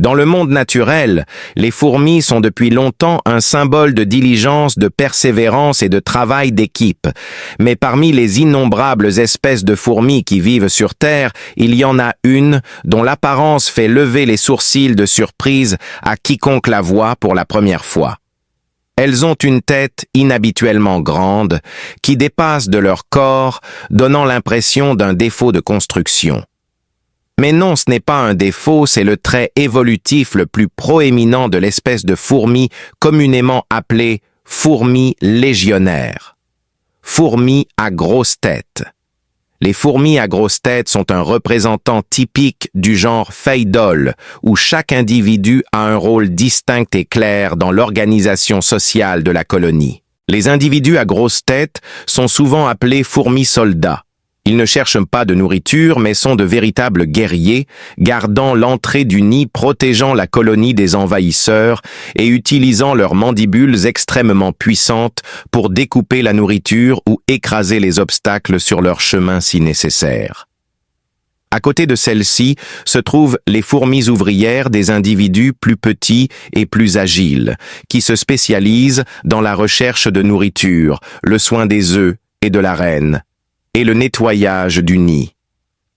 Dans le monde naturel, les fourmis sont depuis longtemps un symbole de diligence, de persévérance et de travail d'équipe. Mais parmi les innombrables espèces de fourmis qui vivent sur Terre, il y en a une dont l'apparence fait lever les sourcils de surprise à quiconque la voit pour la première fois. Elles ont une tête inhabituellement grande qui dépasse de leur corps, donnant l'impression d'un défaut de construction. Mais non, ce n'est pas un défaut, c'est le trait évolutif le plus proéminent de l'espèce de fourmi communément appelée fourmi légionnaire. Fourmi à grosse tête. Les fourmis à grosse tête sont un représentant typique du genre Phaidole, où chaque individu a un rôle distinct et clair dans l'organisation sociale de la colonie. Les individus à grosse tête sont souvent appelés fourmis soldats. Ils ne cherchent pas de nourriture, mais sont de véritables guerriers, gardant l'entrée du nid, protégeant la colonie des envahisseurs et utilisant leurs mandibules extrêmement puissantes pour découper la nourriture ou écraser les obstacles sur leur chemin si nécessaire. À côté de celles-ci se trouvent les fourmis ouvrières, des individus plus petits et plus agiles, qui se spécialisent dans la recherche de nourriture, le soin des œufs et de la reine, et le nettoyage du nid.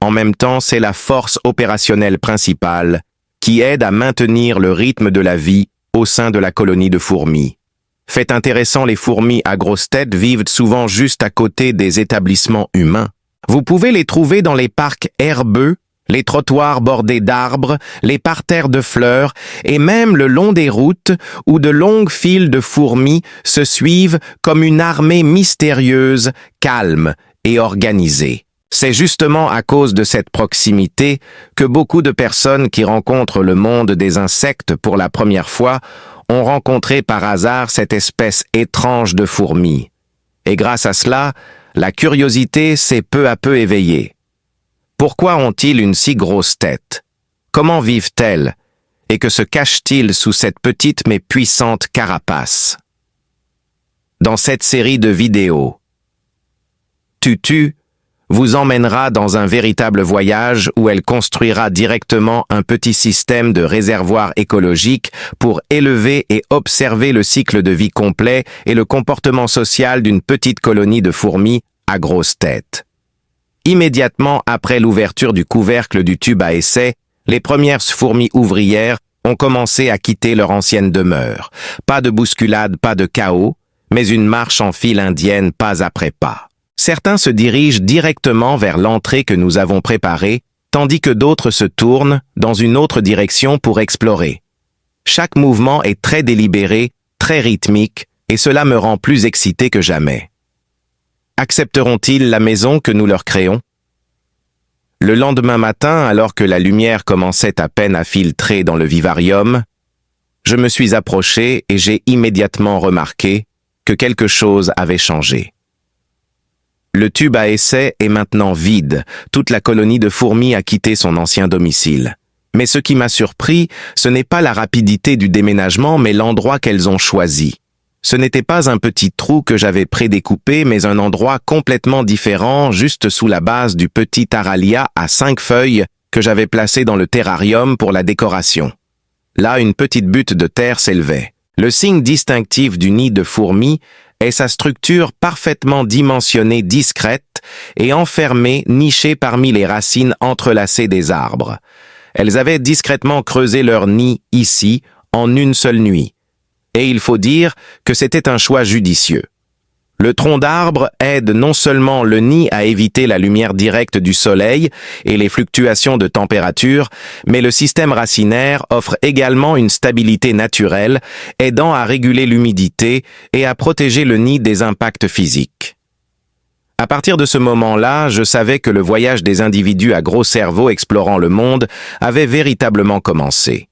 En même temps, c'est la force opérationnelle principale qui aide à maintenir le rythme de la vie au sein de la colonie de fourmis. Fait intéressant, les fourmis à grosse tête vivent souvent juste à côté des établissements humains. Vous pouvez les trouver dans les parcs herbeux, les trottoirs bordés d'arbres, les parterres de fleurs et même le long des routes où de longues files de fourmis se suivent comme une armée mystérieuse, calme et organisée. C'est justement à cause de cette proximité que beaucoup de personnes qui rencontrent le monde des insectes pour la première fois ont rencontré par hasard cette espèce étrange de fourmis. Et grâce à cela, la curiosité s'est peu à peu éveillée. Pourquoi ont-ils une si grosse tête? Comment vivent-elles? Et que se cache-t-il sous cette petite mais puissante carapace? Dans cette série de vidéos, Tutu vous emmènera dans un véritable voyage où elle construira directement un petit système de réservoir écologique pour élever et observer le cycle de vie complet et le comportement social d'une petite colonie de fourmis à grosse tête. Immédiatement après l'ouverture du couvercle du tube à essai, les premières fourmis ouvrières ont commencé à quitter leur ancienne demeure. Pas de bousculade, pas de chaos, mais une marche en file indienne pas après pas. Certains se dirigent directement vers l'entrée que nous avons préparée, tandis que d'autres se tournent dans une autre direction pour explorer. Chaque mouvement est très délibéré, très rythmique, et cela me rend plus excité que jamais. Accepteront-ils la maison que nous leur créons? Le lendemain matin, alors que la lumière commençait à peine à filtrer dans le vivarium, je me suis approché et j'ai immédiatement remarqué que quelque chose avait changé. Le tube à essai est maintenant vide, toute la colonie de fourmis a quitté son ancien domicile. Mais ce qui m'a surpris, ce n'est pas la rapidité du déménagement, mais l'endroit qu'elles ont choisi. Ce n'était pas un petit trou que j'avais prédécoupé, mais un endroit complètement différent, juste sous la base du petit aralia à 5 feuilles que j'avais placé dans le terrarium pour la décoration. Là, une petite butte de terre s'élevait. Le signe distinctif du nid de fourmis est sa structure parfaitement dimensionnée, discrète et enfermée, nichée parmi les racines entrelacées des arbres. Elles avaient discrètement creusé leur nid ici, en une seule nuit. Et il faut dire que c'était un choix judicieux. Le tronc d'arbre aide non seulement le nid à éviter la lumière directe du soleil et les fluctuations de température, mais le système racinaire offre également une stabilité naturelle, aidant à réguler l'humidité et à protéger le nid des impacts physiques. À partir de ce moment-là, je savais que le voyage des individus à gros cerveau explorant le monde avait véritablement commencé.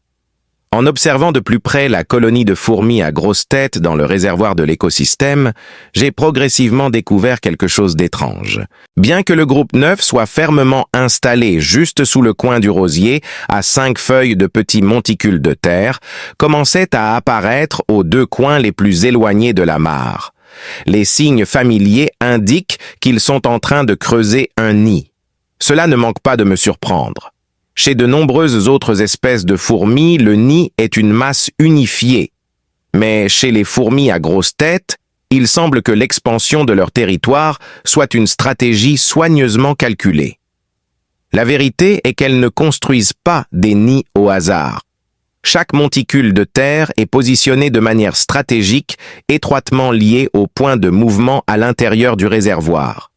En observant de plus près la colonie de fourmis à grosse tête dans le réservoir de l'écosystème, j'ai progressivement découvert quelque chose d'étrange. Bien que le groupe 9 soit fermement installé juste sous le coin du rosier, à 5 feuilles de petits monticules de terre, commençaient à apparaître aux 2 coins les plus éloignés de la mare. Les signes familiers indiquent qu'ils sont en train de creuser un nid. Cela ne manque pas de me surprendre. Chez de nombreuses autres espèces de fourmis, le nid est une masse unifiée. Mais chez les fourmis à grosse tête, il semble que l'expansion de leur territoire soit une stratégie soigneusement calculée. La vérité est qu'elles ne construisent pas des nids au hasard. Chaque monticule de terre est positionné de manière stratégique, étroitement lié au point de mouvement à l'intérieur du réservoir.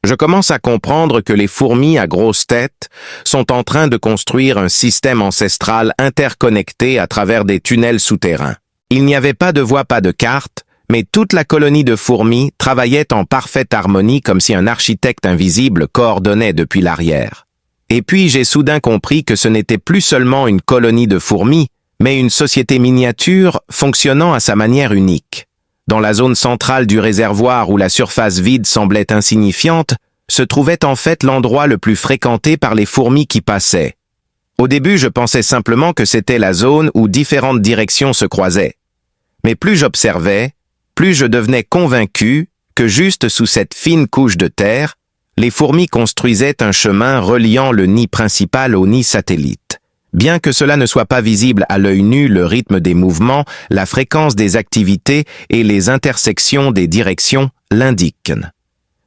Je commence à comprendre que les fourmis à grosse tête sont en train de construire un système ancestral interconnecté à travers des tunnels souterrains. Il n'y avait pas de voie, pas de carte, mais toute la colonie de fourmis travaillait en parfaite harmonie comme si un architecte invisible coordonnait depuis l'arrière. Et puis j'ai soudain compris que ce n'était plus seulement une colonie de fourmis, mais une société miniature fonctionnant à sa manière unique. Dans la zone centrale du réservoir où la surface vide semblait insignifiante, se trouvait en fait l'endroit le plus fréquenté par les fourmis qui passaient. Au début, je pensais simplement que c'était la zone où différentes directions se croisaient. Mais plus j'observais, plus je devenais convaincu que juste sous cette fine couche de terre, les fourmis construisaient un chemin reliant le nid principal au nid satellite. Bien que cela ne soit pas visible à l'œil nu, le rythme des mouvements, la fréquence des activités et les intersections des directions l'indiquent.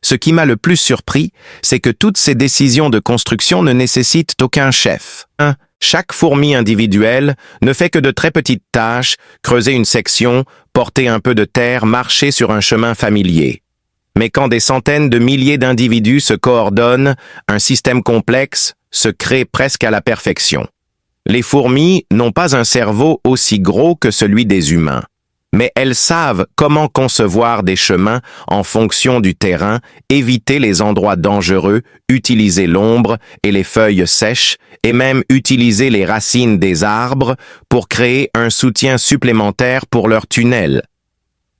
Ce qui m'a le plus surpris, c'est que toutes ces décisions de construction ne nécessitent aucun chef. Chaque fourmi individuelle ne fait que de très petites tâches, creuser une section, porter un peu de terre, marcher sur un chemin familier. Mais quand des centaines de milliers d'individus se coordonnent, un système complexe se crée presque à la perfection. Les fourmis n'ont pas un cerveau aussi gros que celui des humains, mais elles savent comment concevoir des chemins en fonction du terrain, éviter les endroits dangereux, utiliser l'ombre et les feuilles sèches, et même utiliser les racines des arbres pour créer un soutien supplémentaire pour leurs tunnels.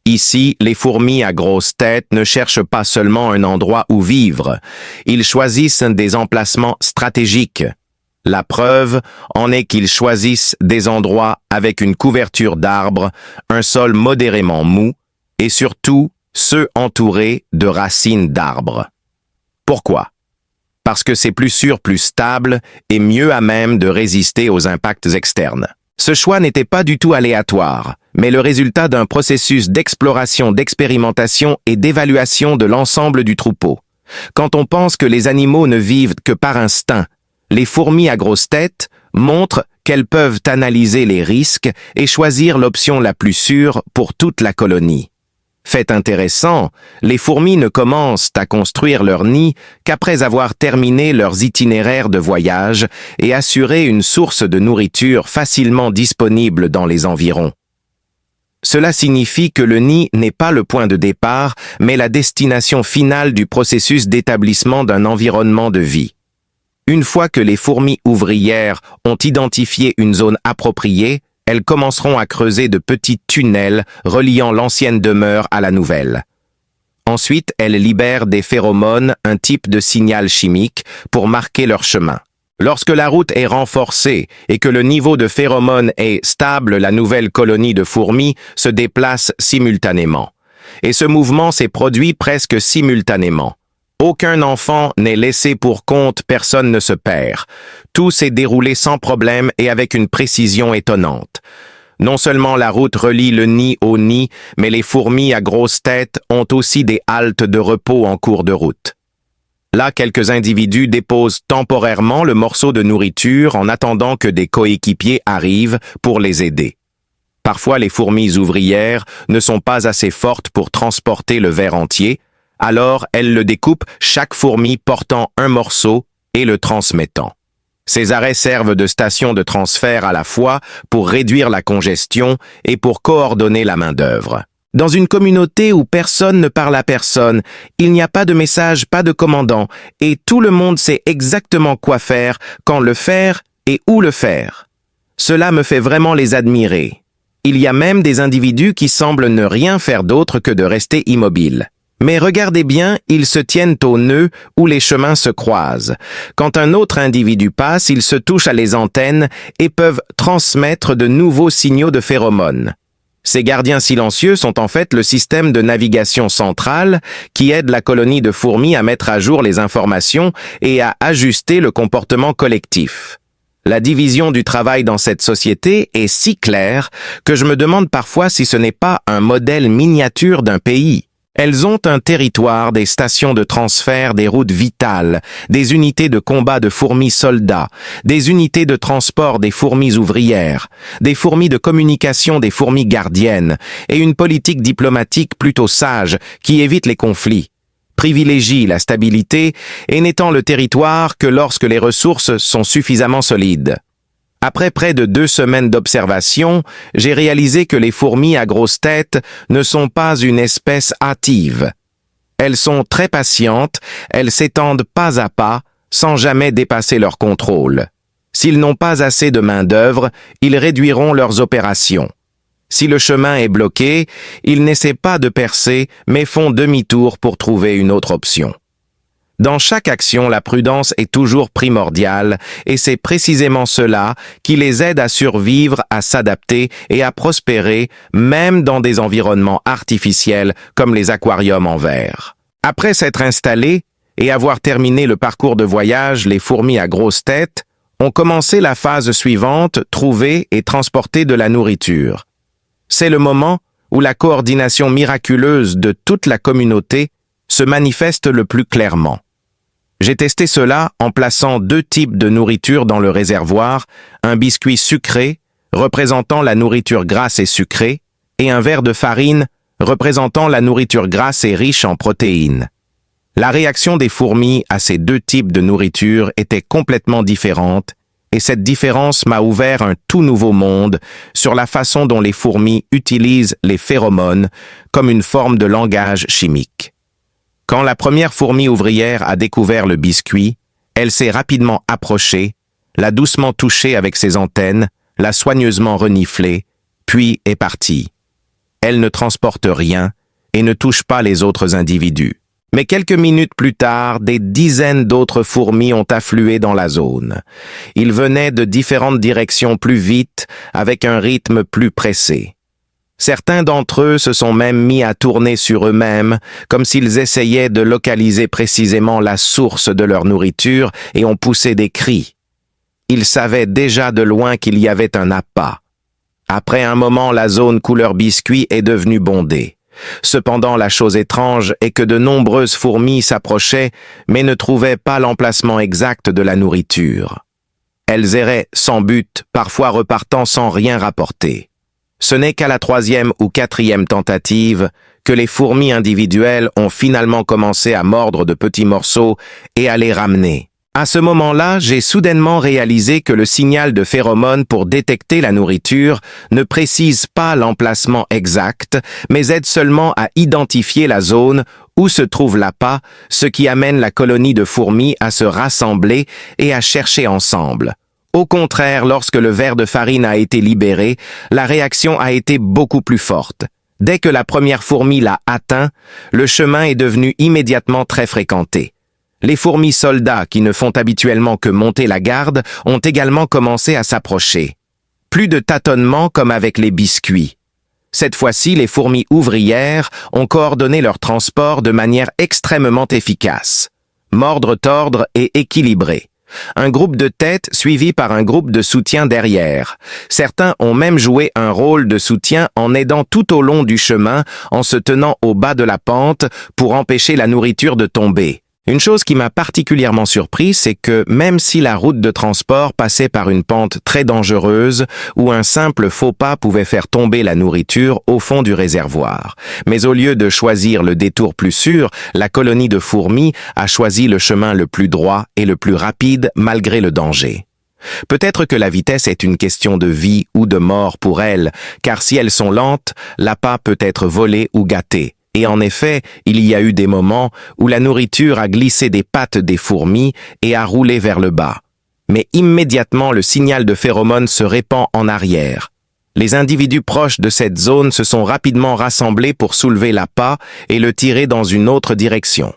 Ici, les fourmis à grosse tête ne cherchent pas seulement un endroit où vivre, ils choisissent des emplacements stratégiques. La preuve en est qu'ils choisissent des endroits avec une couverture d'arbres, un sol modérément mou, et surtout ceux entourés de racines d'arbres. Pourquoi? Parce que c'est plus sûr, plus stable et mieux à même de résister aux impacts externes. Ce choix n'était pas du tout aléatoire, mais le résultat d'un processus d'exploration, d'expérimentation et d'évaluation de l'ensemble du troupeau. Quand on pense que les animaux ne vivent que par instinct, les fourmis à grosse tête montrent qu'elles peuvent analyser les risques et choisir l'option la plus sûre pour toute la colonie. Fait intéressant, les fourmis ne commencent à construire leur nid qu'après avoir terminé leurs itinéraires de voyage et assuré une source de nourriture facilement disponible dans les environs. Cela signifie que le nid n'est pas le point de départ, mais la destination finale du processus d'établissement d'un environnement de vie. Une fois que les fourmis ouvrières ont identifié une zone appropriée, elles commenceront à creuser de petits tunnels reliant l'ancienne demeure à la nouvelle. Ensuite, elles libèrent des phéromones, un type de signal chimique, pour marquer leur chemin. Lorsque la route est renforcée et que le niveau de phéromones est stable, la nouvelle colonie de fourmis se déplace simultanément. Et ce mouvement s'est produit presque simultanément. Aucun enfant n'est laissé pour compte, personne ne se perd. Tout s'est déroulé sans problème et avec une précision étonnante. Non seulement la route relie le nid au nid, mais les fourmis à grosse tête ont aussi des haltes de repos en cours de route. Là, quelques individus déposent temporairement le morceau de nourriture en attendant que des coéquipiers arrivent pour les aider. Parfois, les fourmis ouvrières ne sont pas assez fortes pour transporter le ver entier, alors elles le découpent, chaque fourmi portant un morceau et le transmettant. Ces arrêts servent de station de transfert à la fois pour réduire la congestion et pour coordonner la main-d'œuvre. Dans une communauté où personne ne parle à personne, il n'y a pas de message, pas de commandant, et tout le monde sait exactement quoi faire, quand le faire et où le faire. Cela me fait vraiment les admirer. Il y a même des individus qui semblent ne rien faire d'autre que de rester immobiles. Mais regardez bien, ils se tiennent au nœud où les chemins se croisent. Quand un autre individu passe, ils se touchent à les antennes et peuvent transmettre de nouveaux signaux de phéromones. Ces gardiens silencieux sont en fait le système de navigation central qui aide la colonie de fourmis à mettre à jour les informations et à ajuster le comportement collectif. La division du travail dans cette société est si claire que je me demande parfois si ce n'est pas un modèle miniature d'un pays. Elles ont un territoire, des stations de transfert, des routes vitales, des unités de combat de fourmis soldats, des unités de transport des fourmis ouvrières, des fourmis de communication des fourmis gardiennes, et une politique diplomatique plutôt sage qui évite les conflits, privilégie la stabilité et n'étend le territoire que lorsque les ressources sont suffisamment solides. Après près de 2 semaines d'observation, j'ai réalisé que les fourmis à grosse tête ne sont pas une espèce hâtive. Elles sont très patientes, elles s'étendent pas à pas, sans jamais dépasser leur contrôle. S'ils n'ont pas assez de main-d'œuvre, ils réduiront leurs opérations. Si le chemin est bloqué, ils n'essaient pas de percer, mais font demi-tour pour trouver une autre option. Dans chaque action, la prudence est toujours primordiale, et c'est précisément cela qui les aide à survivre, à s'adapter et à prospérer, même dans des environnements artificiels comme les aquariums en verre. Après s'être installés et avoir terminé le parcours de voyage, les fourmis à grosse tête ont commencé la phase suivante, trouver et transporter de la nourriture. C'est le moment où la coordination miraculeuse de toute la communauté se manifeste le plus clairement. J'ai testé cela en plaçant 2 types de nourriture dans le réservoir, un biscuit sucré, représentant la nourriture grasse et sucrée, et un verre de farine, représentant la nourriture grasse et riche en protéines. La réaction des fourmis à ces 2 types de nourriture était complètement différente, et cette différence m'a ouvert un tout nouveau monde sur la façon dont les fourmis utilisent les phéromones comme une forme de langage chimique. Quand la première fourmi ouvrière a découvert le biscuit, elle s'est rapidement approchée, l'a doucement touché avec ses antennes, l'a soigneusement reniflé, puis est partie. Elle ne transporte rien et ne touche pas les autres individus. Mais quelques minutes plus tard, des dizaines d'autres fourmis ont afflué dans la zone. Ils venaient de différentes directions plus vite, avec un rythme plus pressé. Certains d'entre eux se sont même mis à tourner sur eux-mêmes, comme s'ils essayaient de localiser précisément la source de leur nourriture et ont poussé des cris. Ils savaient déjà de loin qu'il y avait un appât. Après un moment, la zone couleur biscuit est devenue bondée. Cependant, la chose étrange est que de nombreuses fourmis s'approchaient, mais ne trouvaient pas l'emplacement exact de la nourriture. Elles erraient sans but, parfois repartant sans rien rapporter. Ce n'est qu'à la 3e ou 4e tentative que les fourmis individuelles ont finalement commencé à mordre de petits morceaux et à les ramener. À ce moment-là, j'ai soudainement réalisé que le signal de phéromone pour détecter la nourriture ne précise pas l'emplacement exact, mais aide seulement à identifier la zone où se trouve l'appât, ce qui amène la colonie de fourmis à se rassembler et à chercher ensemble. Au contraire, lorsque le verre de farine a été libéré, la réaction a été beaucoup plus forte. Dès que la première fourmi l'a atteint, le chemin est devenu immédiatement très fréquenté. Les fourmis soldats, qui ne font habituellement que monter la garde, ont également commencé à s'approcher. Plus de tâtonnements comme avec les biscuits. Cette fois-ci, les fourmis ouvrières ont coordonné leur transport de manière extrêmement efficace. Mordre, tordre et équilibré. Un groupe de tête suivi par un groupe de soutien derrière. Certains ont même joué un rôle de soutien en aidant tout au long du chemin en se tenant au bas de la pente pour empêcher la nourriture de tomber. Une chose qui m'a particulièrement surpris, c'est que même si la route de transport passait par une pente très dangereuse, où un simple faux pas pouvait faire tomber la nourriture au fond du réservoir, mais au lieu de choisir le détour plus sûr, la colonie de fourmis a choisi le chemin le plus droit et le plus rapide malgré le danger. Peut-être que la vitesse est une question de vie ou de mort pour elles, car si elles sont lentes, l'appât peut être volé ou gâté. Et en effet, il y a eu des moments où la nourriture a glissé des pattes des fourmis et a roulé vers le bas. Mais immédiatement, le signal de phéromone se répand en arrière. Les individus proches de cette zone se sont rapidement rassemblés pour soulever l'appât et le tirer dans une autre direction.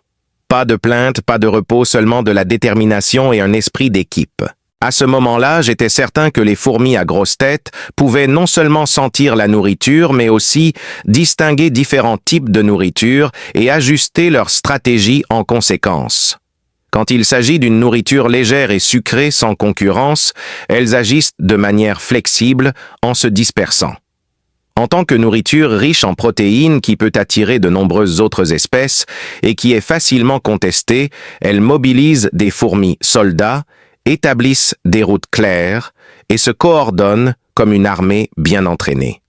Pas de plainte, pas de repos, seulement de la détermination et un esprit d'équipe. À ce moment-là, j'étais certain que les fourmis à grosse tête pouvaient non seulement sentir la nourriture, mais aussi distinguer différents types de nourriture et ajuster leur stratégie en conséquence. Quand il s'agit d'une nourriture légère et sucrée sans concurrence, elles agissent de manière flexible en se dispersant. En tant que nourriture riche en protéines qui peut attirer de nombreuses autres espèces et qui est facilement contestée, elles mobilisent des fourmis soldats, établissent des routes claires et se coordonnent comme une armée bien entraînée.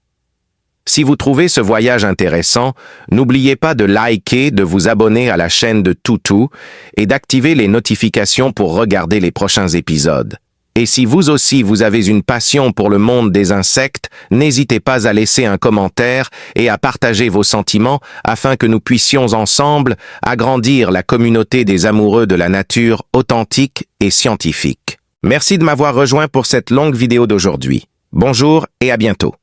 Si vous trouvez ce voyage intéressant, n'oubliez pas de liker, de vous abonner à la chaîne de Toutou et d'activer les notifications pour regarder les prochains épisodes. Et si vous aussi vous avez une passion pour le monde des insectes, n'hésitez pas à laisser un commentaire et à partager vos sentiments afin que nous puissions ensemble agrandir la communauté des amoureux de la nature authentique et scientifique. Merci de m'avoir rejoint pour cette longue vidéo d'aujourd'hui. Bonjour et à bientôt.